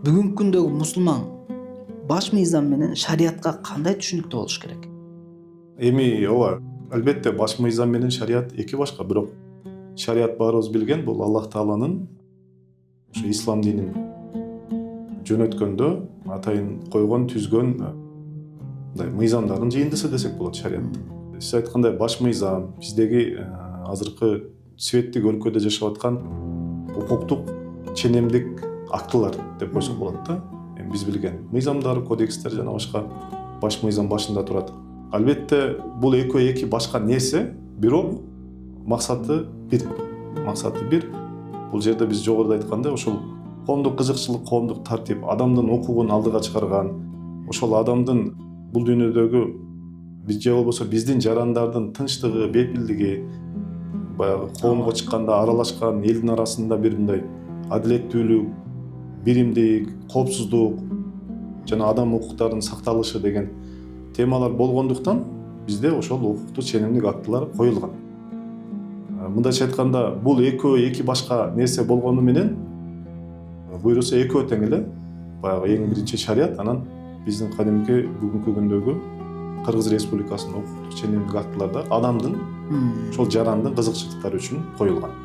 Бүгүнкү күндөгү мусулман баш мыйзам менен шариятка кандай түшүнүктүү болуш керек? Эми ооба, албетте баш мыйзам менен шарият эки башка, бирок шарият баарыбыз билген бул Аллах Тааланын ушу ислам динин жөнөткөндө атайын койгон, түзгөн мындай мыйзамдардын жыйындысы десек болот шарият. Сиз айткандай баш мыйзам биздеги азыркы светтик өлкөдө жашап аткан укуктук ченемдик актылар деп койсок болот да. Эми биз билген мыйзамдар, кодекстер жана башка баш мыйзам башында турат. Албетте бул экөө эки башка нерсе, бирок максаты бир. Бул жерде биз жогоруда айткандай ошол коомдук кызыкчылык, коомдук тартип, адамдын укугун алдыга чыгарган, ошол адамдын бул дүйнөдөгү же болбосо биздин жарандардын тынчтыгы, бепилдиги, баягы коомго чыкканда аралашкан элдин арасында бир мындай адилеттүүлүк, биримдик, коопсуздук жана адам укуктарынын сакталышы деген темалар болгондуктан бизде ошол укуктук ченемдик актылар коюлган. Мындайча айтканда бул экөө эки башка нерсе болгону менен буйруса экөө тең эле. Баягы эң биринчи шарият, анан биздин кадимки бүгүнкү күндөгү Кыргыз Республикасынын укуктук ченемдик актыларда адамдын ошол жарандын кызыкчылыктары үчүн коюлган.